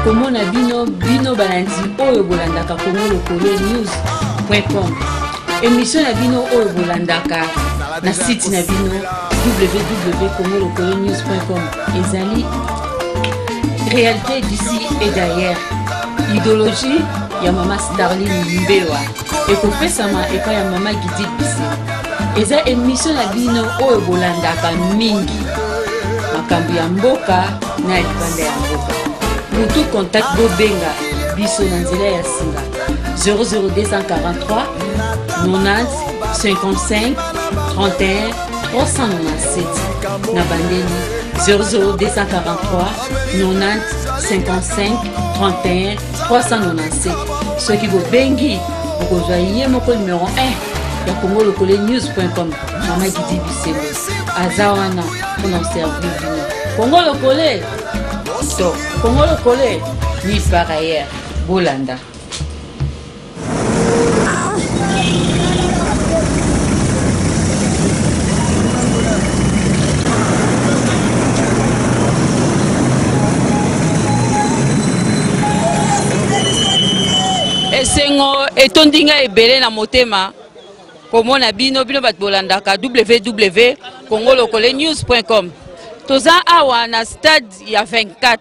Comment na bino balandi oyo bolandaka Congo Lokolo News.com. Émission na bino oyo bolandaka na site na bino www.congolokolonews.com. Ezali réalité d'ici et d'ailleurs. Idéologie ya mama Starline Mbewa. Ekopesama epa ya mama Gidi Bisi. Eza émission na bino oyo bolandaka mingi. Makambo ya mboka na libanda ya mboka. Pour tout contact Bobenga biso na nzela ya singa 00243 90 55 31 397 na bandeli 00243 90 55 31 397. Ceux qui Bobengi okozwa ye moko numéro 1 ya congolokolonews.com. Mama Gidi Bisembo azawana pour nous servir bino Congo Lokole. So, Congo Lokole ni par ailleurs Bolanda. Esengo etondinga ebele na motema komona bino bat bolandaka www.congolokolonews.com. Toza awa na stade ya 24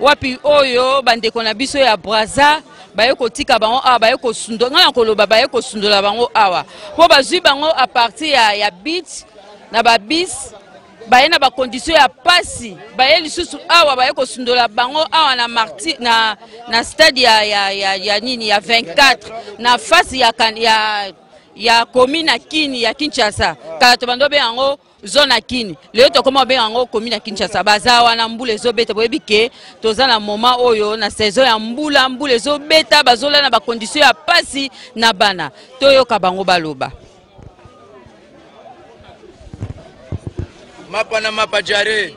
wapi oyo bandeko na biso ya Braza baye kotika bango awa baye kosundola na koloba baye kosundola bango awa po bazwi bango a partir ya beat na ba bis baye na ba condition ya pasi baye lisusu awa baye kosundola bango awa na marti na stade ya nini ya 24 na fasi ya commune Kini ya Kinshasa kala to bando be yango zona Kini leo to koma be yango commune Kinshasa bazawa na mbula ezobeta boyebike toza na moment oyo na saison ya mbula ezobeta bazola na ba condition ya pasi na bana toyoka bango baloba mapa jare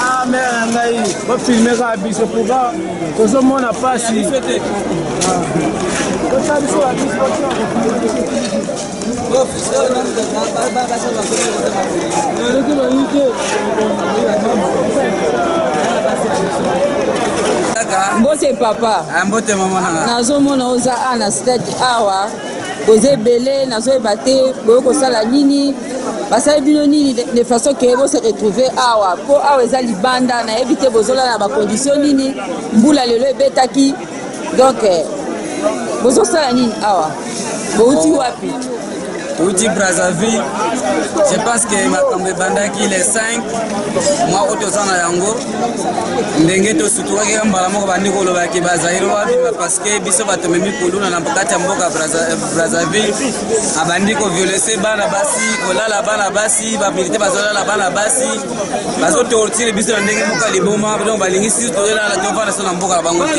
Ah merde, on va filmer ça, c'est pour ça que ce monde n'a pas si. mbote papa. Mbote maman. Nazomona oza ana stade awa. Oze belé nazoyeba te boyoko sala nini. Basali bino nini de façon que vous se retrouver awa. Po awa eza libanda na ebite bozola na ba condition nini. Mbula lelo ebetaki. Donc bozo sala nini awa. Bouti wapi. Outi Brazzaville, je pense que Makambe Bandaki les 5 mois autosana yango ndenge to sutuwa ke mbala moko bandi ko loba ke bazairo wapi parce que biso bato memi kuluna na bakati ya mboka Brazzaville abandi ko violencer bana basi kolala bana basi ba militaire bazolala bana basi bazo torturer biso ndenge moko liboma donc balingisi to la to fana sona mboka bango te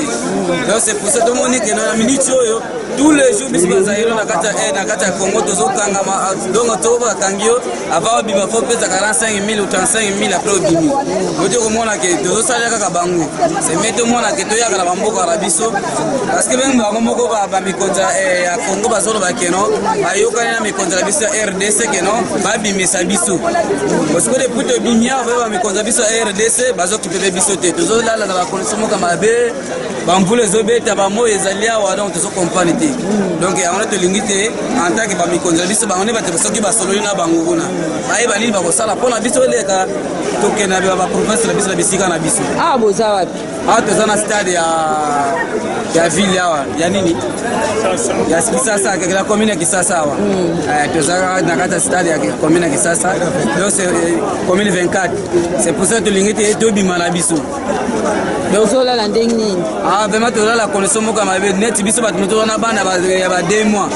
donc c'est pour ça to moni que na minute oyo tous les jours biso bazairo na kati ya Congo tozoka donc toba kangio avant bima faut pesa 45 000 ou 35 000 après au bimi odio komona ke tozo sala kaka bango c'est meto mona ke toya kala bamboka la biso parce que même bango moko ba mikonza ya Congo bazolo ba keno bayoka na mikonza la biso RDC keno ba bimisa biso parce que depuis to bimia ba mikonza biso RDC bazo kipepe biso te tozo lala na ba konsomo kama be bambule zobeta ba moyo ezalia wa donc tozo comprendre te donc on a to lingite en tant que ba mikonza biso bango ba te soki ba solo na bango kuna bae balini ba ko sala pona biso leka tokena ba province la biso la bisika na biso boza wapi tozana stade ya ville yawa ya nini ya Kisasa la commune ya Kisasa wa tozana na kata stade ya commune ya Kisasa donc c'est commune 24 c'est pour ça to lingite to bima na biso dozola la ndenge nini vraiment tozola la connaissance moka mabe net biso bato tozana bana ya ba 2 mois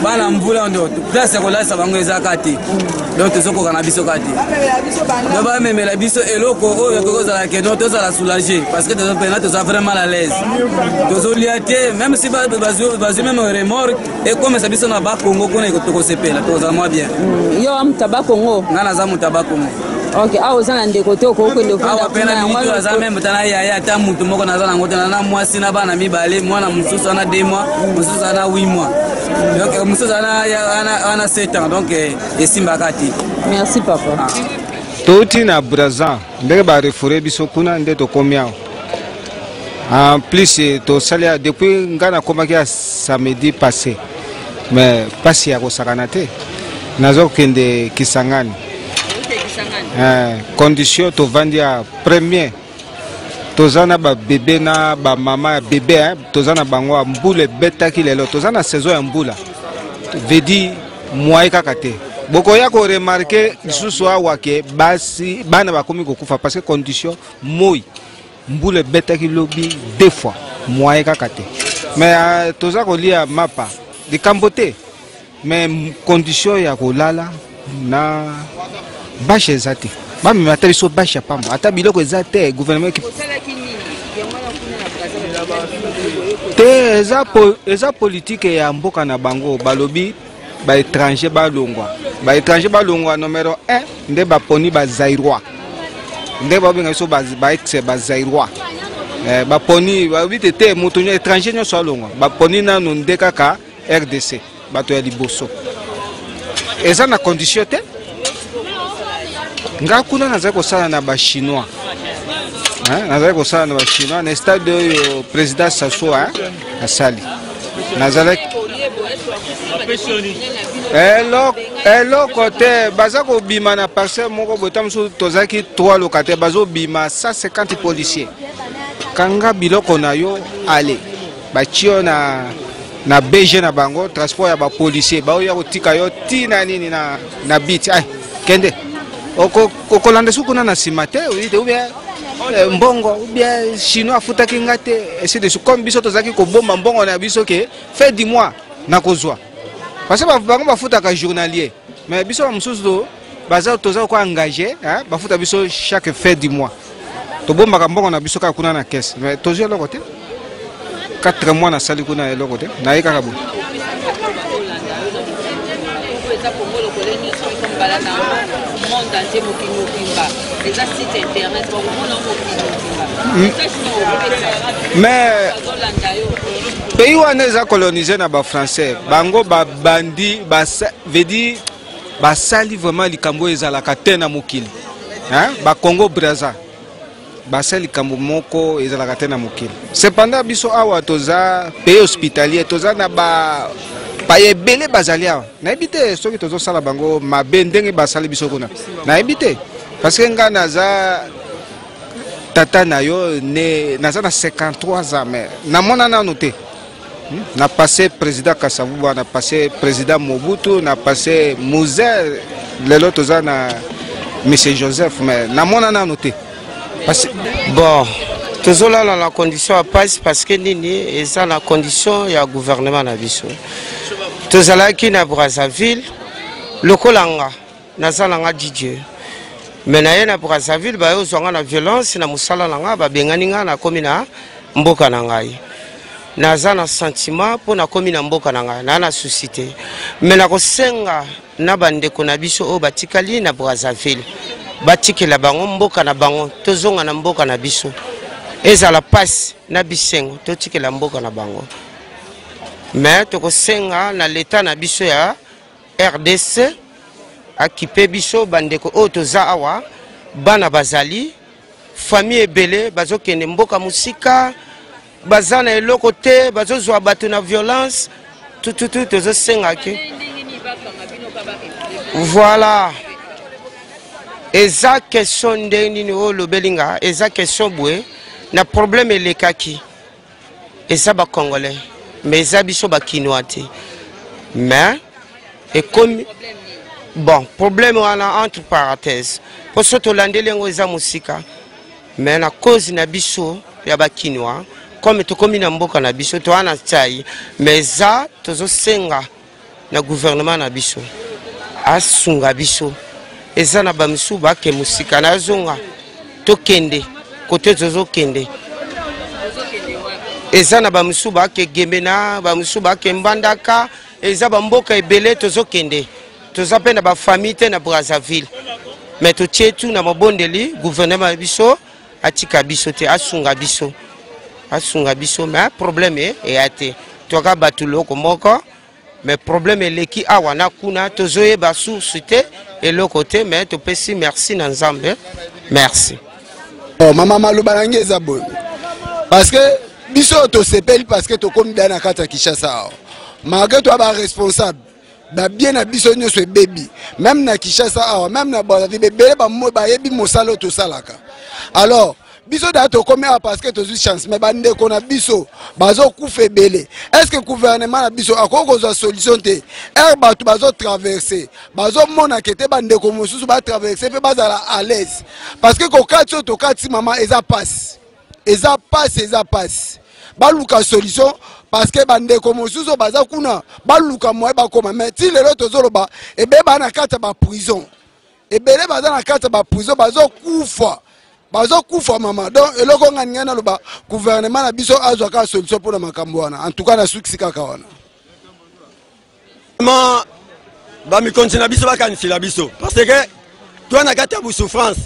bana mvula ndo place ya kolasa bango ezaka te donc tozokoka na biso kati donc ba memela biso eloko oyo tokozala ke non tozala soulager parce que toza vraiment à l'aise tozolia te même si bazo même remorque et comme ça biso na ba Congo kuna tokosepela toza moi bien yo am tabakongo ngana za mutabakongo. Ok, ah ozana ndeko to ko ko ndeko da pena mito aza même tana ya ta mutu moko nazana ngota na mwasi na bana mibale mwana mususu ana 2 mois mususu ana 8 mois donc mususu ana 7 ans donc esimba kati. Merci papa. Touti na Brazza ndenge ba refore biso kuna nde to komia en plus to salia depuis ngana komaki ya samedi passé mais pasi ya kosakana te nazo kende Kisangani. Condition to vandia premier tozana ba bébé na ba mama bébé tozana bango mbule betaki lelo tozana saison ya mbula vedi mois kaka te boko ya ko remarquer lisusu awa ke basi bana bakomi kokufa parce que condition moi mbule betaki lobi 2 fois mois kaka te mais toza ko lia mapa de kambote mais condition ya kolala na bache ezate ba mi mata biso bache pamba ata biloko ezate gouvernement ki te eza politique ya mboka na bango balobi ba étranger ba longwa numéro 1 nde ba poni ba zairwa nde ba benga biso ba ex ba zairwa ba poni ba bitete mutu nyo étranger nyo so longwa ba poni na nde kaka RDC bato ya liboso eza na condition te nga kuna nazali kosala na ba chinois nazali kosala na ba chinois na stade oyo président Sassou asali nazali eloko te baza kobima na parcelle moko bota mosusu tozalaki 3 locataires bazobima 150 policiers kanga biloko na yo ale batio na BG na bango transport ya ba policier baoya kotika yo tina nini na biti kende okolanda sukuna na simate ou bien mbongo ou bien chinois afutaki ngate essayer de comme biso tozaki ko bomba mbongo na biso ke fait 10 mois na kozwa parce que bango bafutaka journalier mais biso mususu baza toza ko engager bafuta biso chaque fin 10 mois to bomba mbongo na biso ka kuna na caisse mais tozo loko te 4 mois na sali kuna loko te na yeka kabo mais pays wana eza colonisé na ba français bango ba bandi veut dire basali vraiment likambo ezalaka te na mokili ba Congo Brazza basali likambo moko ezalaka te na mokili. Cependant biso awa toza pays hospitalier toza na ba ebele bazali awa nayebi te soki tozosala bango mabe ndenge basali biso kuna nayebi te parce que nga naza tata na yo naza na 53 ans mais namona nano te. Na passé président Kasavubu, na passé président Mobutu, na passé Mouzer, lelo toza na monsieur Joseph, mais na mona na noté. Bon, toujours là dans la condition à passe parce que nini et ça la condition il y a gouvernement na biso. Toujours là qui na Brazzaville, le kolanga, na zalanga Didier. Mais na na Brazzaville ba yo zonga na violence na musala langa ba benganinga na komina mboka na ngai. Naza na sentiment pour na komi na mboka na ngai na société mais na kosenga na bandeko na biso o batikali na Brazzaville batikela bango mboka na bango tozonga na mboka na biso ezala passe na bisengo totikela mboka na bango mais tokosenga na l'état na biso ya RDC akipe biso bandeko o toza awa bana bazali famille ebele bazokende mboka musika bazana eloko te bazozwa bato na violence tout tozosenga ke voilà eza question ndenge nini o lobelinga eza question bwe na problème elekaki eza ba congolais mais eza biso ba kinois te mais et comme bon problème wana entre parenthèses pour soto landelengo eza musika mais na cause na biso ya ba kinois comme tokomi na mboka na biso to ana tsai mais za tozosenga na gouvernement na biso asunga biso eza na bamisu bake musika na zonga tokende kote tozokende eza na bamisu bake gemena bamisu bake mbandaka eza bamboka ebele tozokende toza pe na ba famille te na Brazzaville mais totie tout na mabondeli gouvernement na biso atika biso te asunga biso mais problème est até toka batuloko moko mais problème est leki awana kuna tozoye ba source te et le côté mais to pesi merci na Nzambe merci oh mama maloba ngeza bon parce que biso to sepeli parce que to komi na kata Kinshasa malgré toi ba responsable ba bien na biso nyoso baby même na Kinshasa même na Brazzaville bébé ba mo ba yebi mosalo to salaka alors biso dato comme parce que tu as chance mais bande qu'on a biso bazo kufe belé est-ce que le gouvernement a biso akoko za solution te herba tu bazo traverser bazo mona kete bande ko mosusu ba traverser pe bazala à l'aise parce que ko katso to kati maman eza passe baluka solution parce que bande ko mosusu baza kuna baluka moye ba koma mais ti lelo tozoloba e be bana kata ba prison e belé baza na kata ba prison bazo kufa bazo kufa mama donc eloko ngani na loba gouvernement na biso azwa ka solution pour na makambo wana en tout cas na succès kaka wana ma ba mi continue biso ba kanisi la biso parce que toi na kata bu souffrance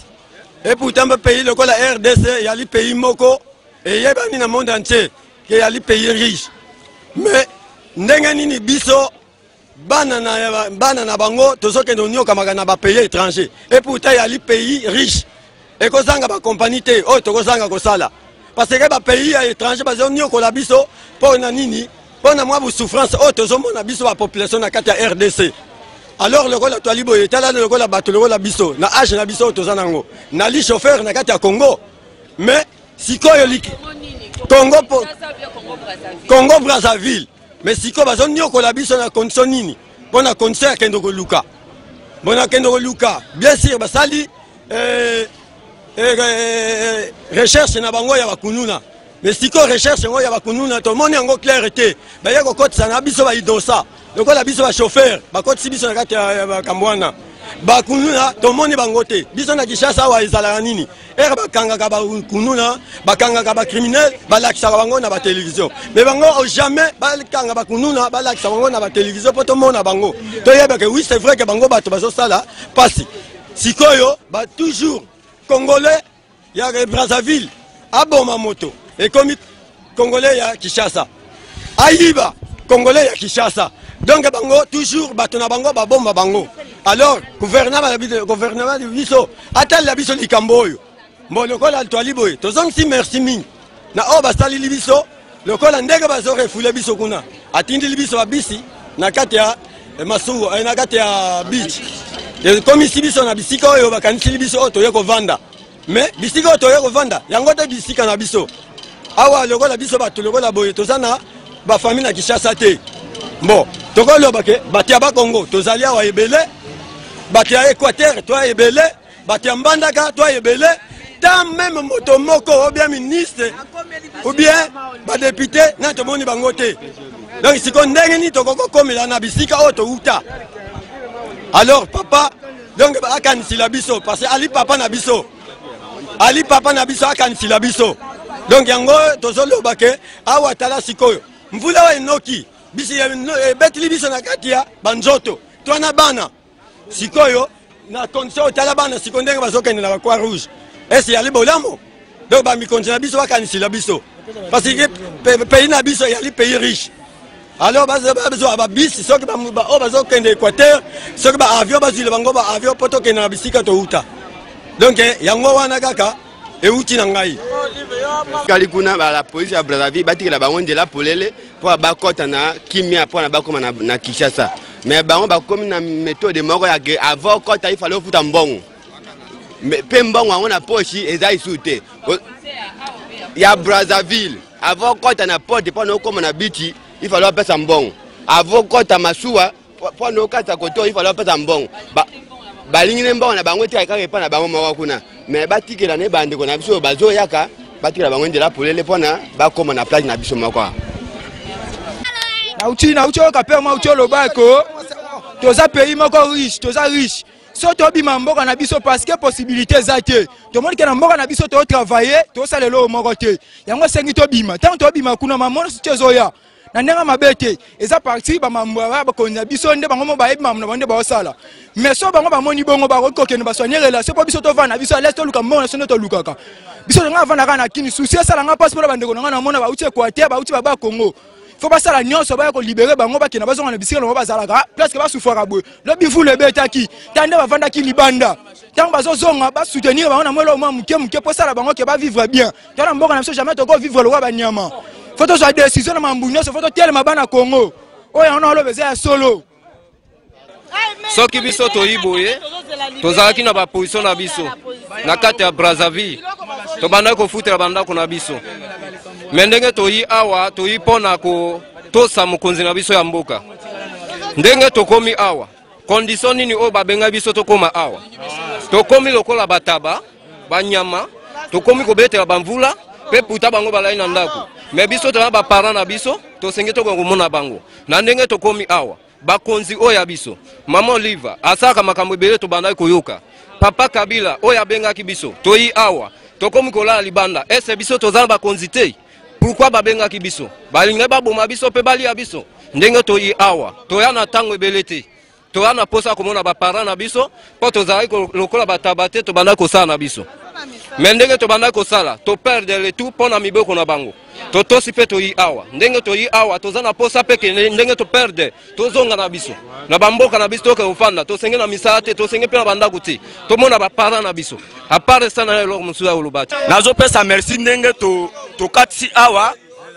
et pourtant le pays le la RDC ya li pays moko et yeba ni na monde entier que ya li pays riche mais ndenge nini biso bana na bango tozoke ndonyo kama na ba pays étranger et pourtant ya li pays riche et que ça ba compagnie te oh to kozanga ko sala parce que ba pays étranger ba zonyo ko la biso pour na nini pour na moi bu souffrance oh to zomo na biso ba population na kati ya RDC alors le kola to libo etala le kola bato le kola biso na age na biso to zanango na li chauffeur na kati ya Congo mais sikoyo liki Congo Brazzaville mais sikoyo ba zonyo ko la biso na condition nini pour na concert kendo ko luka bona kendo ko luka bien sûr ba sali recherche na bango ya bakununa mais siko recherche ngo ya bakununa to moni yango clarté ba yako kotsa na biso ba idosa loko la biso ba chauffeur ba kotsi biso na kati ya bakambwana bakununa to moni bango te biso na Kinshasa wa ezala nini bakanga ka bakununa bakanga ka ba criminel ba lakisa bango na ba télévision mais bango jamais ba kanga bakununa ba lakisa bango na ba télévision poto mona bango to yeba que oui c'est vrai que bango bato bazo sala pasi sikoyo ba toujours Congolais, il y a Brazzaville, Aboma Moto, et comme Congolais, il y a Kinshasa. Aïba, Congolais, il y a Kinshasa. Donc, bango, toujours, batona bango, babomba bango. Alors, gouvernement de Biso, attends la Biso Likamboyo. Bon, le col a toali boy. Tozong si merci mingi. Na o basali libiso. Le col a ndega bazo refoule biso kuna. Atindi libiso ba bisi. Na kati ya Masou, na kati ya beach. Comme ici biso na bisika oyo bakanisi libiso o toye ko vanda. Mais bisika o toye ko vanda. Yango te bisika na biso. Awa le col a biso bato le col a boy. Tozana ba famille na Kinshasa te. Bon, toko lo bake batia ba Congo. Tozali awa ebele. Batia Équateur, toi ebele. Batia Mbandaka, toi ebele. Tant même moto moko ou bien ministre ou bien ba député na to moni bango te. Donc si on ndenge ni to koko komela na bisika auto uta. Alors papa donc akanisi la biso parce que ali papa na biso. Ali papa na biso akanisi la biso. Donc yango tozolo bake awa tala sikoyo. Mvula wa enoki bisi betli biso na katia banzoto. Toi na bana sikoyo na condition tala bana sikondenge bazokende na Croix Rouge. Et c'est ali bolamo. Donc ba mi continue biso bakanisi la biso. Parce que pays na biso yali pays riche. Alors bazo ba bis soki ba o bazo kende Équateur, soki ba avion bazile bango ba avion poto kende na bisika to uta. Donc yango wana kaka e uti na ngai. Kali kuna ba la police ya Brazzaville batiki la bango de la polele pour ba kota na kimia pour na ba koma na Kinshasa. Mais bango ba komi na méthode moko ya avant kota il fallait futa mbongo. Mais Pembang on a pochi et ça isouté. Il y a Brazzaville. Avant quand on a porte pour nous comme on a biti, il fallait passer un bon. Avant quand on a Massoua, pour nous quand à côté, il fallait passer un bon. Balingi bon na bango te ka pas na bango moko kuna. Mais bati que l'année bande qu'on a biso bazo yaka, bati la bango de la pour les pona, ba comme on a plage na biso moko. Na uti ka pe ma uti lo ba ko. Toza pays moko riche, toza riche. Soto bima mboka na biso parce que possibilité zate to moni ke na mboka na biso to travailler to salelo moko te yango sengi to bima tant to bima kuna mamono tezoya na ndenga mabete eza parti ba mambwa ba konza biso nde bango mo ba yeba mamna bande ba osala mais so bango ba moni bongo ba kokene ba soigner relation po biso to vana biso laisse to luka mona sono to lukaka biso nga vana kana kini souci sala nga passeport ba ndeko nga mona ba uti Équateur ba uti ba Congo faut pas ça la nyonso ba ko libérer bango ba kena bazonga na bisika no bazalaka presque ba souffra boy le bifu le betaki tande ba vanda ki libanda tant bazozonga ba soutenir bango na mwelo mwa muke po ça la bango ke ba vivre bien tana mboka na biso jamais to ko vivre le roi ba nyama faut to soit décision na mambunyo faut to telema bana Congo oya on lo beza solo soki biso to iboye tozalaki na ba position na biso na kati ya Brazzaville to banda ko futela banda ko na biso mendenge toyi awa toyi pona ko tosa mokonzi na biso ya mboka ndenge tokomi awa condition nini o babenga biso tokoma awa tokomi lokola bataba banyama tokomi kobetela bamvula pe puta bango balai na ndako me biso tona ba parents na biso tosenge tokomona bango na ndenge tokomi awa bakonzi oya biso mama Oliva asaka makambo ebele to banda koyoka papa Kabila oya bengaki biso toyi awa tokomi kolala libanda ese biso tozala bakonzi te. Pourquoi babenga ki biso? Balinga ba boma biso pe bali ya biso. Ndenge toyi awa. Toya na tango ebelete. Toya na posa komona ba parents na biso, po tozali lokola batabate to banda ko sala na biso. Mais ndenge to banda ko sala, to perdre le tout pona mibeko na bango. To tosi pe toyi awa. Ndenge toyi awa tozana posa pe ke ndenge to perdre, to zonga na biso. Na bamboka na biso ke ofanda, to senge na misate, to senge pe na banda kuti. To mona ba parents na biso. A part ça na lo musuya ulubati. Nazo pesa merci ndenge to katsi awa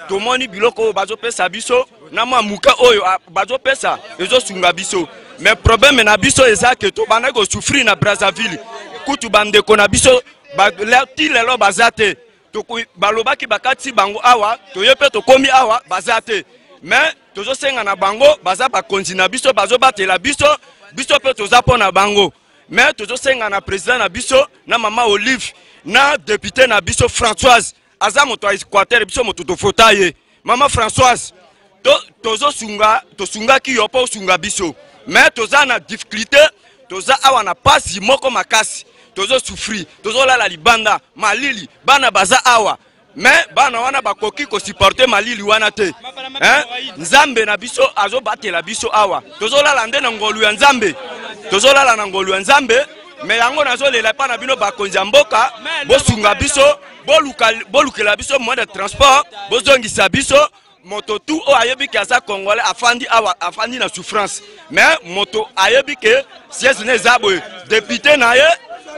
to moni biloko bazo pesa biso na muka oyo bazo pesa ezo sunga biso mais problème na biso ezake to bana ko souffrir na Brazzaville kutu bande ko na biso ba ti lelo bazate to balobaki bakati bango awa to yepe to komi awa bazate mais tozo senga na bango baza ba continue biso bazo batela biso pe toza pona bango mais tozo senga na président na biso na mama Olive na député na biso Françoise aza moto Équateur biso moto to fotaye mama Françoise tozo sunga to sunga ki yopo sunga biso mais toza na difficulté toza awa na pasi moko makasi tozo souffrir tozo la libanda malili bana baza awa mais bana wana bakoki ko supporter malili wana te nzambe na biso azo batela biso awa tozo la nde na ngolu ya nzambe tozo la na ngolu ya nzambe mais yango nazo lela pa na bino bakonzi mboka bosunga biso bolukela biso moyen de transport bozongisa biso moto tout o ayebi ke aza congolais afandi awa afandi na souffrance mais moto ayebi ke siège ne zabo député na ye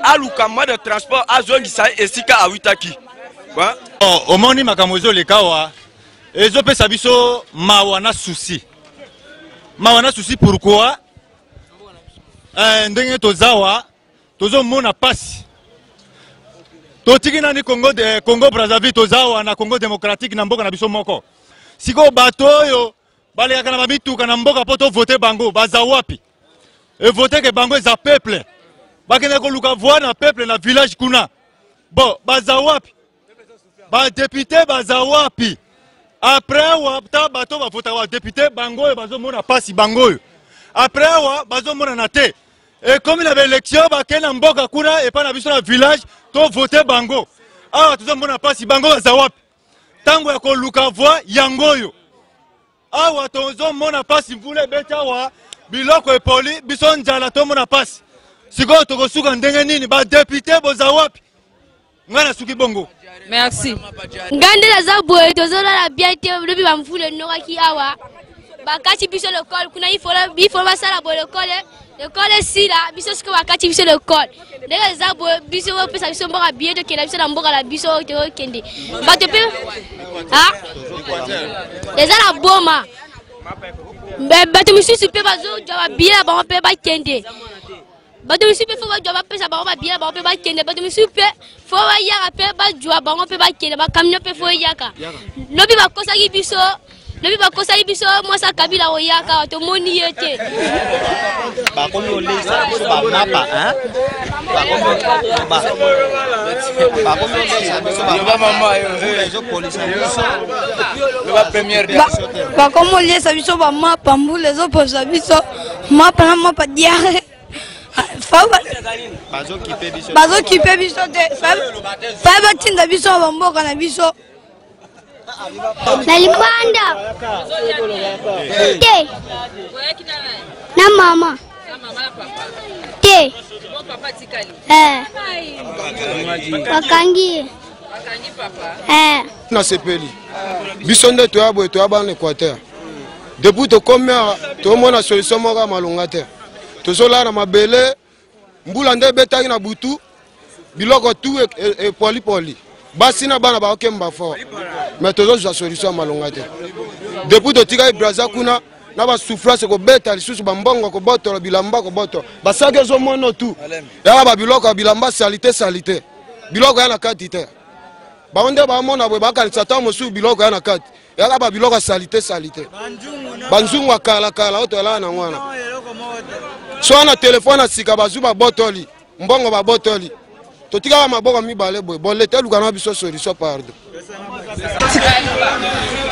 aluka moyen de transport azongisa esika awitaki. Omoni makamozo lekawa ezo pesa biso mawana souci. Mawana souci pourquoi? Ndenge tozawa tozo mona pasi. Totiki nani Congo Brazzaville tozawa na Congo démocratique na mboka na biso moko. Siko bato yo baleka na mituka na mboka poto voter bango baza wapi? Et voter que bango za peuple. Bakene ko luka voir na peuple na village kuna. Bon, baza wapi? Ba député baza wapi? Après wapta bato ba voter wa député bango bazo mona pasi bango. Après wa bazo mona na te. Et comme il y avait élection bakena mboka kuna et pas na biso na village to voter bango. Ah tuzo mona pasi bango baza wapi? Tango ya ko luka voir yangoyo. Awa tozo mona pasi mvule beta wa biloko epoli biso njala to mona pasi. Siko toko suka ndenge nini ba député boza wapi? Ngana suki bongo. Merci. Ngande la za boye tozo la bien te lobi ba mvule noka ki awa. Bakati biso le col kuna il faut basala bo le col si là biso siko bakati biso le col. Ndenge za boye biso pesa biso mboka bien to kenda biso na mboka la biso to kende. Ba te pe ah les ala boma. Bato misusu pe bazo jaba bien ba pe ba kende. Bato misusu pe fo ba jaba pesa ba bien ba pe ba kende. Bato misusu pe fo ba yaka pe ba jwa ba pe ba kende ba camion pe fo yaka. Lobi ba kosa ki biso. Lobi ba kosa ki biso mo sa kabila o yaka to moni yete. Ba komi olesa ba mapa hein. Ba komi olesa biso ba mama yo police biso. La première ba komi olesa biso ba mapa mbule zo posa biso mapa na mapa diare. Bazo kipe biso te. Fa ba tinda biso ba mboka na biso. Nalipanda. Te. Na mama. Te. Wakangi. Na sepeli. Biso nde to yabo to yaba en Équateur. Depuis to komia to mona solution moko malonga te. To zola na mabele mbula nde betaki na butu biloko tu e poli. Basi na bana ba okemba fort. Mais tozo za solution malonga te. Depuis to tika Brazza kuna na ba souffrance ko beta lisusu ba mbongo ko boto bilamba ko boto. Basake zo mono tu. Ya ba biloko bilamba salité. Biloko ya na kati te. Ba onde ba mona bo ba kanisa ta mosu biloko ya na kati. Ya ba biloko salité. Banzungu akala oto la na ngwana. So na téléphone asika bazuba botoli. Mbongo ba botoli. Totika maboko mibale boy bon leta lukana biso solution pardon.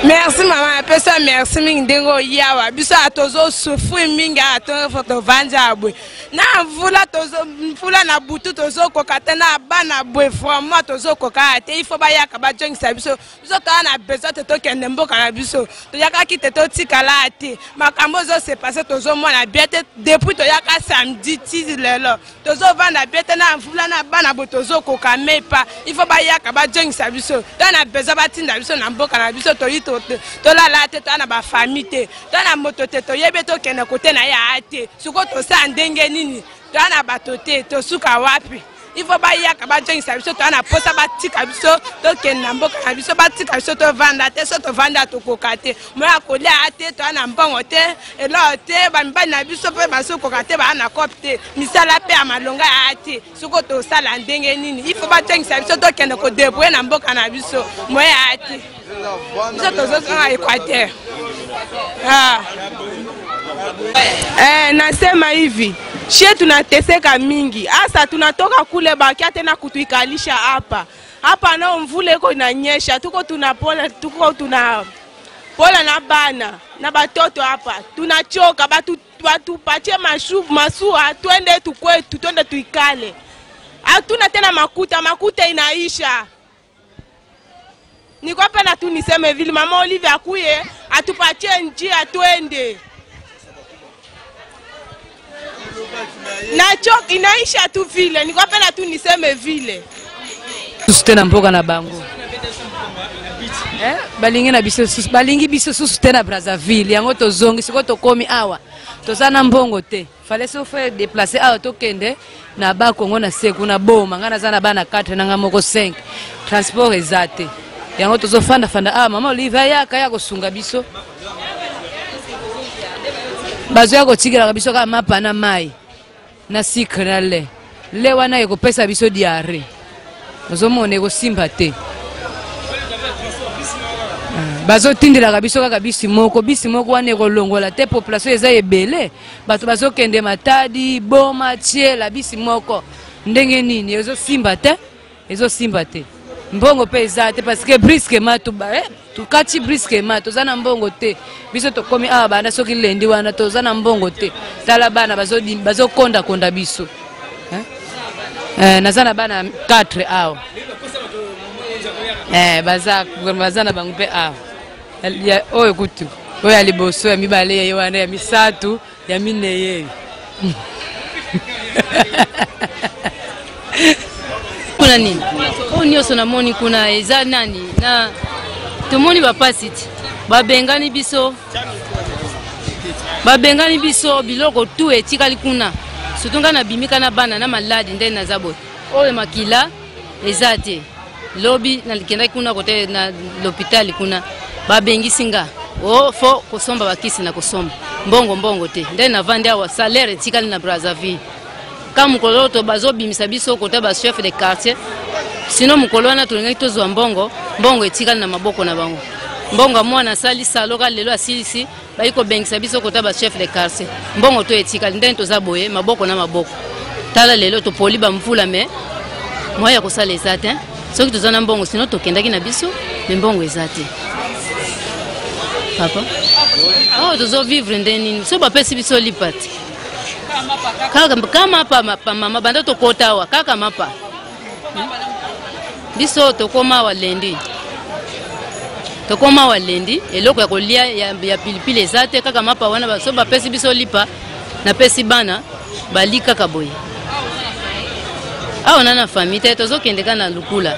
Merci maman, pesa merci mingi dengo yawa biso atozo souffrir mingi ato photo vanja boy. Na mvula na butu tozo kokata na bana boy vraiment tozo kokata il faut ba yaka ba jongisa biso to na besoin to kende mboka na biso to yaka kite to tikala ate makambo zo se passer tozo mona biete depuis to yaka samedi ti lelo tozo vanda biete na mvula na bana boy tozo kokame pa il faut ba yaka ba jongisa biso to na besoin ba tinda biso na mboka na biso to yito to la te to na ba famille te to na moto te to yebe to kende kote na ya ate suko to sa ndenge nini to na bato te to suka wapi il faut ba yaka ba jongisa biso to na posa ba tika biso to kende na mboka na biso ba tika biso to vanda te so to vanda to kokate mo ya kolia ate to na mbongo te elo te ba mbani na biso pe ba so kokate ba na kopte misala pe amalonga ate suko to sala ndenge nini il faut ba jongisa biso to kende ko debrouiller na mboka na biso mo ya ate biso to zo na Équateur nasema hivi shie tunateseka mingi asa tunatoka kule bakia tena kutuikalisha hapa nao mvule iko inanyesha tuko tunapola na bana na batoto hapa tunachoka batupatie masua twende tukwetu twende tuikale hatuna tena makuta inaisha niko hapa na tu niseme vile mama Olivia akuye atupatie njia twende nacho inaisha tu vile niko hapa na tu niseme vile susutena mboka na bango balingi na biso balingi biso susutena Brazzaville yango tozongi siko tokomi awa toza na mbongo te fallait se faire déplacer awa tokende na ba Kongo na seku na boma nga naza na bana 4 nanga moko 5 transport eza te yango tozofanda fanda awa mama Olive yaka ya kosunga biso bazo ya kotikela biso kaka mapa na mai na sucre na le wana ekopesa biso diarrhée ozomona ekosimba te bazotindelaka biso kaka bisi moko wana ekolongola te population eza ebele bato bazokende Matadi boma tiela bisi moko ndenge nini ezosimba te mbongo pe eza te parce que brusquement tukati brusquement toza na mbongo te biso tokomi awa bana soki lendi wana toza na mbongo te tala bana bazokonda biso naza na bana 4 awa baza na bango mpe awa oyo kutu oyo ya liboso ya mibale ye wana ya misatu ya mine ye kuna nini oyo nyonso namoni kuna eza nani na tomoni bapasi ti babengani biso biloko tu etikali kuna surtout nga nabimika na bana na maladi nde naza boye oyo makila eza te lobi nalikendaki kuna kote na l'hôpital kuna babengisi nga fo kosomba bakisi na kosomba mbongo te nde navandi awa salaire etikali na Brazzaville ka mokolo to bazobimisa biso kota ba chef de quartier sino mokolo wana tolingaki tozwa mbongo etikali na maboko na bango mbongo mwana asali saloka lelo asilisi bayi kobengisa biso kota ba chef de quartier mbongo to etikali nde toza boye maboko na maboko tala lelo topoli bamvula me moya kosala eza te soki toza na mbongo sino tokendaki na biso me mbongo eza te papa awa tozovivre nde nini so bapesi biso lipa te kaka mapa mama banda tokota awa kaka mapa biso tokoma awa lendi eloko ya kolia ya pilipili eza te kaka mapa wana so bapesi biso lipa napesi bana bali kaka boye awa na famille te tozokendeka na lukula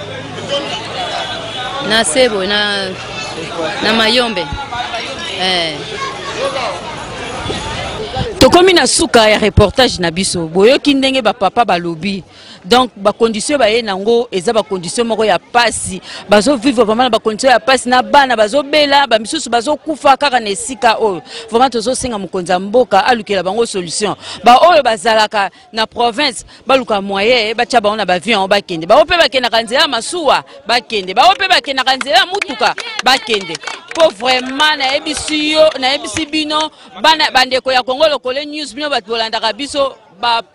na sebo na mayombe tokomi na suka ya reportage na biso boyoki ndenge bapapa balobi donc bacondition baye nango eza bacondition moko ya pasi bazovivre vraiment na bacondition ya pasi na bana bazobela bamisusu bazokufa kaka na esika oyo vraiment tozosenga mokonzi ya mboka alukela bango solution baoyo bazalaka na province baluka moyen batia bango na bavion bakende bao mpe bakendaka nzela ya masuwa bakende bao mpe bakendaka nzela ya mutuka bakende po vraiment nayebisi bino bana bandeko ya Congo Lokole News bino bato bolandaka biso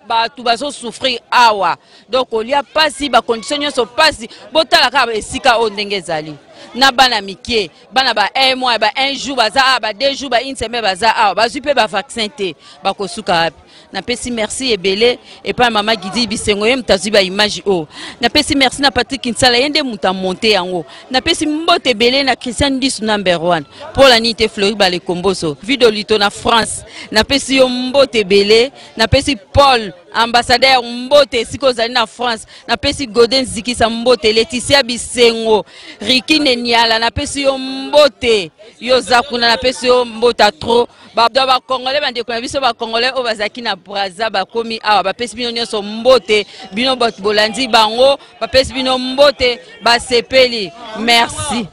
batu bazosouffrir awa donc olia pasi bacondition nyonso pasi botala kaka esika oyo ndenge ezali na bana mike bana ba 1 mois ba 1 jour baza awa ba 2 jours ba 1 semaine baza awa bazwi mpe bavaccin te bakosuka api napesi merci ebele epa mama Gidi Bisengo ye mutazwi ba image oyo napesi merci na Patrick Kinsala ye nde muta monte yango napesi mbote ebele na Christian Disu number 1 pour la nite Flori Bale Komboso video lito na France napesi yo mbote ebele napesi Paul ambassadeur mbote siko zali na France napesi Godin Zikisa mbote Laetitia Bisengo Rikine Niala napesi yo mbote yo zakuna napesi yo mbota trop ba congolais bande ko biso ba congolais o bazaki na Brazza bakomi awa bapesi bino nyonso mbote bino bot bolandi bango bapesi bino mbote basepeli merci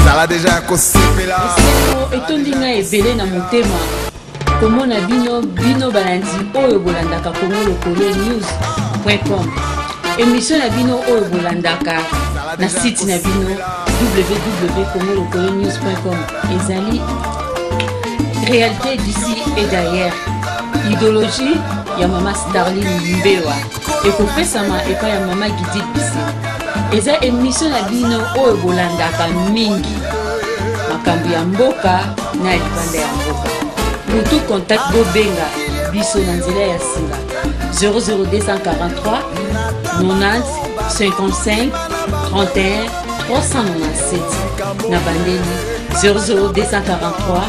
sala déjà kosepela etondinga ebele na motema komona bino balandi oyo bolandaka Congo Lokole News.com émission na bino oyo bolandaka na site na bino www.congolokolenews.com ezali réalité d'ici et d'ailleurs idéologie ya mama Darline Mbelwa ekopesama epa ya mama Gidi Bisengo eza émission na bino oyo bolandaka mingi makambo ya mboka na libanda ya mboka mutu contact bobenga biso na nzela ya singa 00243 90 55 31 397 na bandeli 00243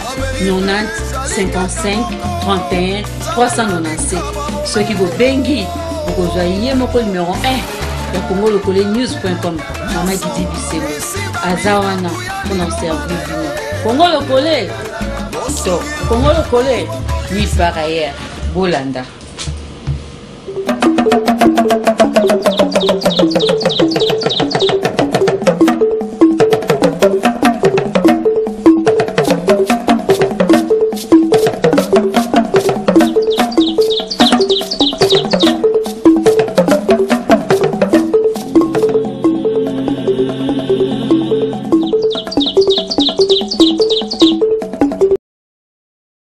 90 55 31 397 soki bobengi bokozwa ye moko numéro 1 ya Congo Lokole News.com mama Gidi Bisengo aza wana mpona servir bino Congo Lokole to Congo Lokole nulle part ailleurs. Bolanda.